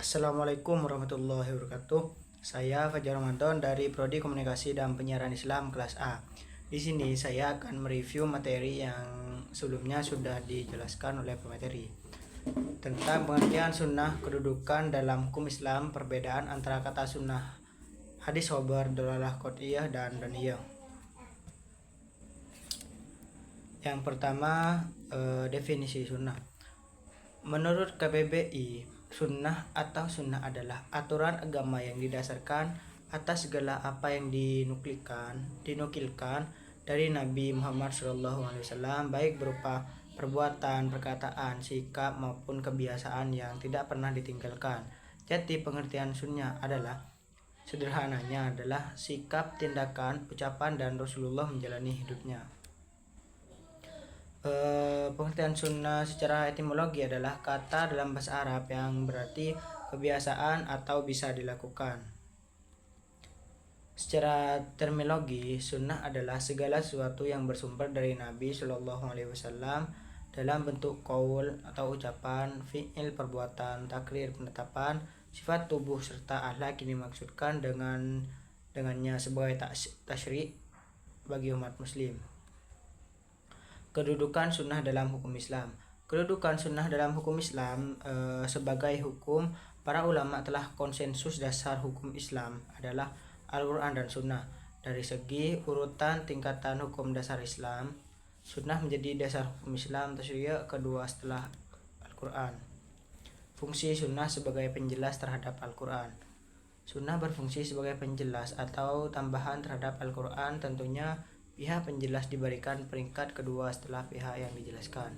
Assalamualaikum warahmatullahi wabarakatuh. Saya Fajar Ramadan dari Prodi Komunikasi dan Penyiaran Islam kelas A. Di sini saya akan mereview materi yang sebelumnya sudah dijelaskan oleh pemateri tentang pengertian sunnah, kedudukan dalam hukum Islam, perbedaan antara kata sunnah, hadis khobar, dalalah qot'iyah, dan daniyah. Yang pertama, definisi sunnah. Menurut KBBI, sunnah atau sunnah adalah aturan agama yang didasarkan atas segala apa yang dinukilkan dari Nabi Muhammad SAW, baik berupa perbuatan, perkataan, sikap maupun kebiasaan yang tidak pernah ditinggalkan. Jadi pengertian sunnah sederhananya adalah sikap, tindakan, ucapan dan Rasulullah menjalani hidupnya. Pengertian sunnah secara etimologi adalah kata dalam bahasa Arab yang berarti kebiasaan atau bisa dilakukan. Secara terminologi, sunnah adalah segala sesuatu yang bersumber dari Nabi Shallallahu Alaihi Wasallam dalam bentuk qaul atau ucapan, fi'il perbuatan, takrir penetapan, sifat tubuh serta akhlak yang dimaksudkan dengannya sebagai tasyri' bagi umat muslim. Kedudukan sunnah dalam hukum Islam. Kedudukan sunnah dalam hukum Islam sebagai hukum, para ulama telah konsensus dasar hukum Islam adalah Al-Quran dan Sunnah. Dari segi urutan tingkatan hukum dasar Islam, Sunnah menjadi dasar hukum Islam tasyri' kedua setelah Al-Quran. Fungsi Sunnah sebagai penjelas terhadap Al-Quran. Sunnah berfungsi sebagai penjelas atau tambahan terhadap Al-Quran. Tentunya pihak penjelas diberikan peringkat kedua setelah pihak yang dijelaskan.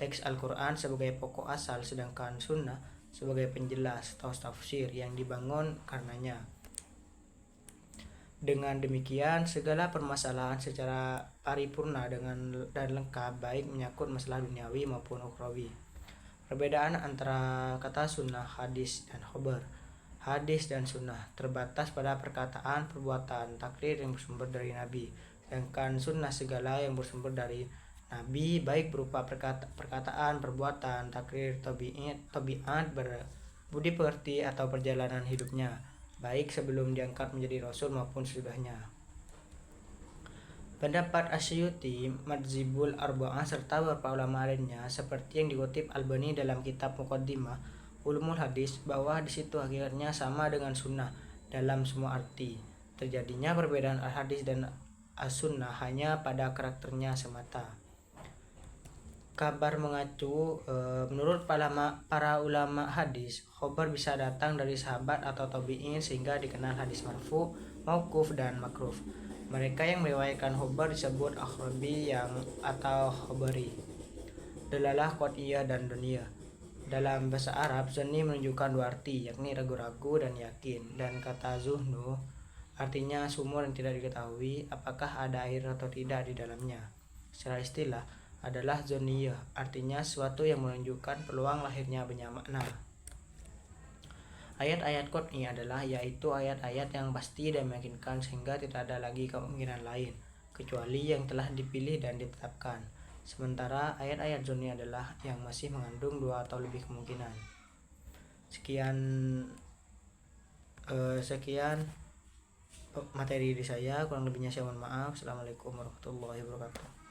Teks Al-Quran sebagai pokok asal, sedangkan Sunnah sebagai penjelas atau tafsir yang dibangun karenanya. Dengan demikian, segala permasalahan secara paripurna dan lengkap, baik menyangkut masalah duniawi maupun ukhrawi. Perbedaan antara kata sunnah, hadis, dan khobar. Hadis dan sunnah terbatas pada perkataan, perbuatan, takrir yang bersumber dari Nabi. Sedangkan sunnah segala yang bersumber dari Nabi, baik berupa perkataan, perbuatan, takrir, tabiat, budi pekerti atau perjalanan hidupnya, baik sebelum diangkat menjadi rasul maupun sesudahnya. Pendapat Asy'uti, Madzhabul Arba'ah serta beberapa ulama lainnya seperti yang dikutip Albani dalam kitab Muqaddimah Ulumul Hadis, bahwa di situ hakikatnya sama dengan sunnah dalam semua arti. Terjadinya perbedaan al-hadis dan as-sunnah hanya pada karakternya semata. Kabar mengacu, menurut para ulama hadis, khobar bisa datang dari sahabat atau tabi'in sehingga dikenal hadis marfu, mauquf, dan makruf. Mereka yang meriwayatkan khobar disebut akhrabi atau khobari. Dalalah qot'iyah dan daniyah. Dalam bahasa Arab, zanni menunjukkan dua arti, yakni ragu-ragu dan yakin, dan kata zuhnu artinya sumur yang tidak diketahui apakah ada air atau tidak di dalamnya. Secara istilah adalah zoniyah, artinya sesuatu yang menunjukkan peluang lahirnya banyak makna. Ayat-ayat qot'i adalah yaitu ayat-ayat yang pasti dan meyakinkan sehingga tidak ada lagi kemungkinan lain kecuali yang telah dipilih dan ditetapkan. Sementara ayat-ayat zoniyah adalah yang masih mengandung dua atau lebih kemungkinan. Sekian materi dari saya, kurang lebihnya saya mohon maaf. Assalamualaikum warahmatullahi wabarakatuh.